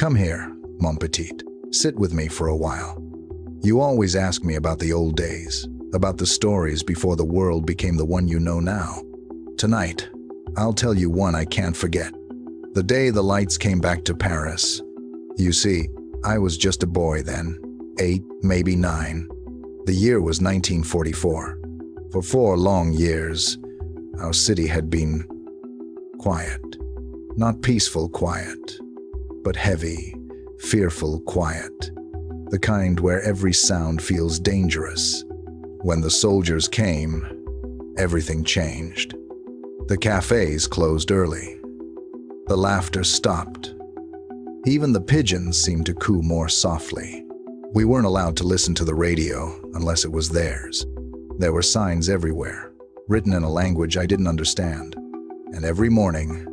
Come here, mon petit. Sit with me for a while. You always ask me about the old days, about the stories before the world became the one you know now. Tonight, I'll tell you one I can't forget. The day the lights came back to Paris. You see, I was just a boy then, 8, maybe 9. The year was 1944. For 4 long years, our city had been quiet. Not peaceful quiet, but heavy, fearful quiet. The kind where every sound feels dangerous. When the soldiers came, everything changed. The cafes closed early. The laughter stopped. Even the pigeons seemed to coo more softly. We weren't allowed to listen to the radio unless it was theirs. There were signs everywhere, written in a language I didn't understand. And every morning,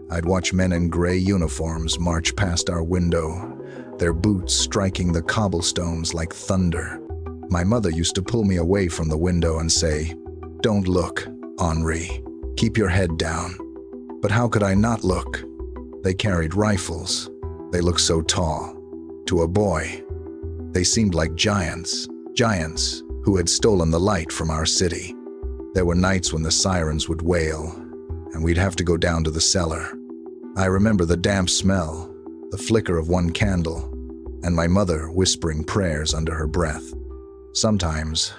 I'd watch men in gray uniforms march past our window, their boots striking the cobblestones like thunder. My mother used to pull me away from the window and say, "Don't look, Henri. Keep your head down." But how could I not look? They carried rifles. They looked so tall. To a boy, they seemed like giants who had stolen the light from our city. There were nights when the sirens would wail, and we'd have to go down to the cellar. I remember the damp smell, the flicker of one candle, and my mother whispering prayers under her breath. Sometimes,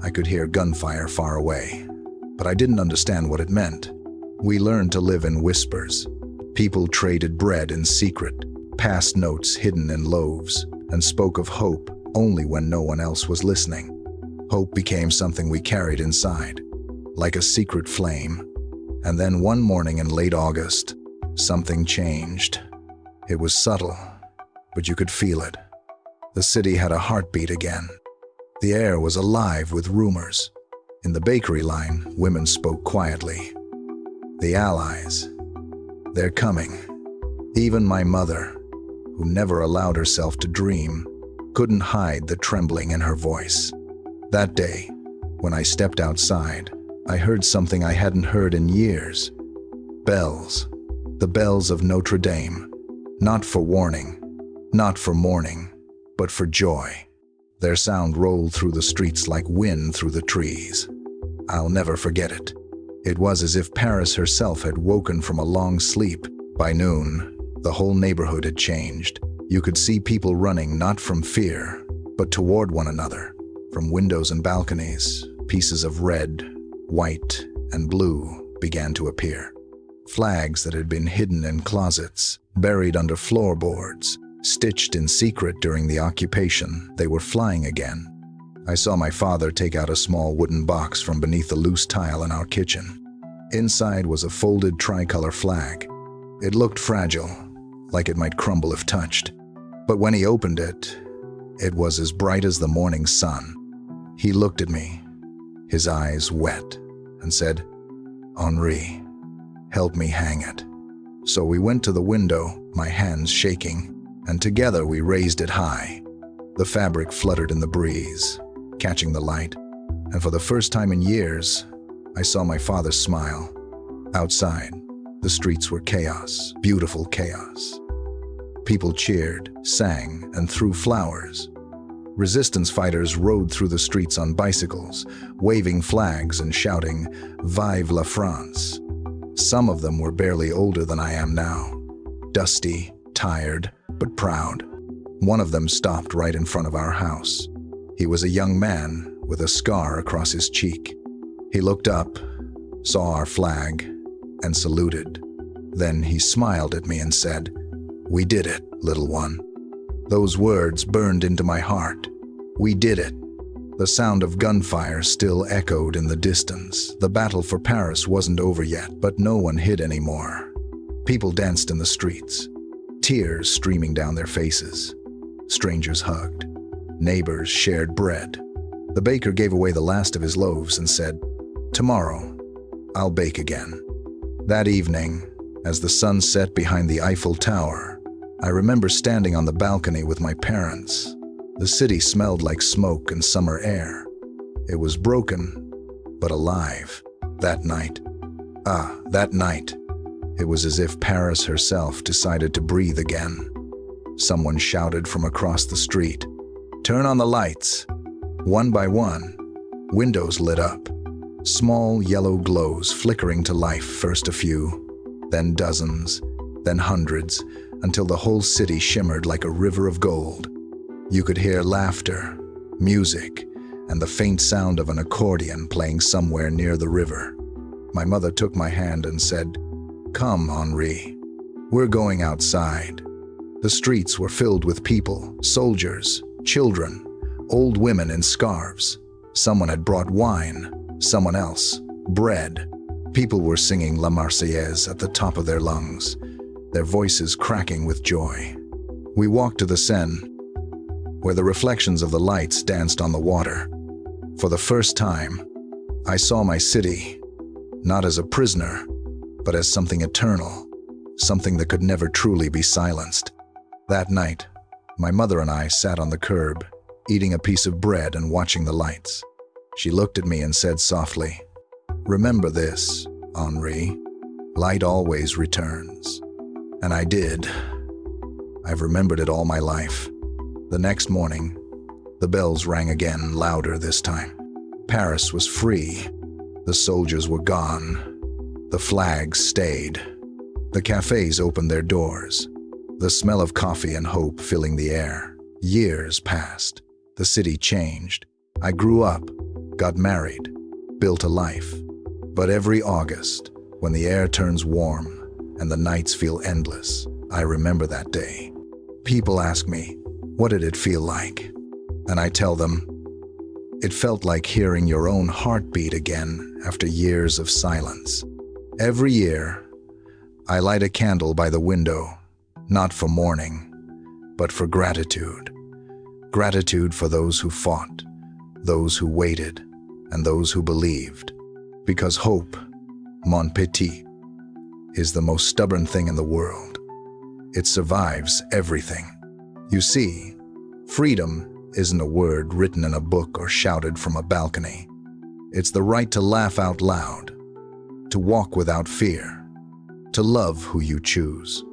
I could hear gunfire far away, but I didn't understand what it meant. We learned to live in whispers. People traded bread in secret, passed notes hidden in loaves, and spoke of hope only when no one else was listening. Hope became something we carried inside, like a secret flame. And then one morning in late August, something changed. It was subtle, but you could feel it. The city had a heartbeat again. The air was alive with rumors. In the bakery line, women spoke quietly. The Allies, they're coming. Even my mother, who never allowed herself to dream, couldn't hide the trembling in her voice. That day, when I stepped outside, I heard something I hadn't heard in years. Bells. The bells of Notre Dame. Not for warning, not for mourning, but for joy. Their sound rolled through the streets like wind through the trees. I'll never forget it. It was as if Paris herself had woken from a long sleep. By noon, the whole neighborhood had changed. You could see people running not from fear, but toward one another. From windows and balconies, pieces of red, white, and blue began to appear. Flags that had been hidden in closets, buried under floorboards, stitched in secret during the occupation, they were flying again. I saw my father take out a small wooden box from beneath a loose tile in our kitchen. Inside was a folded tricolor flag. It looked fragile, like it might crumble if touched. But when he opened it, it was as bright as the morning sun. He looked at me, his eyes wet, and said, "Henri, help me hang it." So we went to the window, my hands shaking, and together we raised it high. The fabric fluttered in the breeze, catching the light, and for the first time in years, I saw my father smile. Outside, the streets were chaos, beautiful chaos. People cheered, sang, and threw flowers. Resistance fighters rode through the streets on bicycles, waving flags and shouting, "Vive la France!" Some of them were barely older than I am now, dusty, tired, but proud. One of them stopped right in front of our house. He was a young man with a scar across his cheek. He looked up, saw our flag, and saluted. Then he smiled at me and said, "We did it, little one." Those words burned into my heart. We did it. The sound of gunfire still echoed in the distance. The battle for Paris wasn't over yet, but no one hid anymore. People danced in the streets, tears streaming down their faces. Strangers hugged. Neighbors shared bread. The baker gave away the last of his loaves and said, "Tomorrow, I'll bake again." That evening, as the sun set behind the Eiffel Tower, I remember standing on the balcony with my parents. The city smelled like smoke and summer air. It was broken, but alive. That night, it was as if Paris herself decided to breathe again. Someone shouted from across the street, "Turn on the lights." One by one, windows lit up. Small yellow glows flickering to life, first a few, then dozens, then hundreds, until the whole city shimmered like a river of gold. You could hear laughter, music, and the faint sound of an accordion playing somewhere near the river. My mother took my hand and said, "Come, Henri, we're going outside." The streets were filled with people, soldiers, children, old women in scarves. Someone had brought wine, someone else, bread. People were singing La Marseillaise at the top of their lungs, their voices cracking with joy. We walked to the Seine, where the reflections of the lights danced on the water. For the first time, I saw my city, not as a prisoner, but as something eternal, something that could never truly be silenced. That night, my mother and I sat on the curb, eating a piece of bread and watching the lights. She looked at me and said softly, "Remember this, Henri, light always returns." And I did. I've remembered it all my life. The next morning, the bells rang again, louder this time. Paris was free. The soldiers were gone. The flags stayed. The cafes opened their doors, the smell of coffee and hope filling the air. Years passed. The city changed. I grew up, got married, built a life. But every August, when the air turns warm and the nights feel endless, I remember that day. People ask me, what did it feel like? And I tell them, it felt like hearing your own heartbeat again after years of silence. Every year, I light a candle by the window, not for mourning, but for gratitude. Gratitude for those who fought, those who waited, and those who believed. Because hope, mon petit, is the most stubborn thing in the world. It survives everything. You see, freedom isn't a word written in a book or shouted from a balcony. It's the right to laugh out loud, to walk without fear, to love who you choose.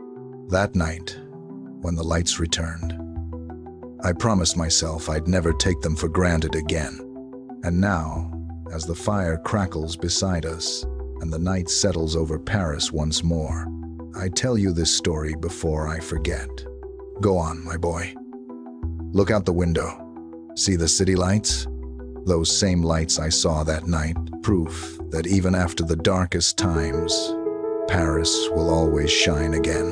That night, when the lights returned, I promised myself I'd never take them for granted again. And now, as the fire crackles beside us and the night settles over Paris once more, I tell you this story before I forget. Go on, my boy. Look out the window. See the city lights? Those same lights I saw that night, proof that even after the darkest times, Paris will always shine again.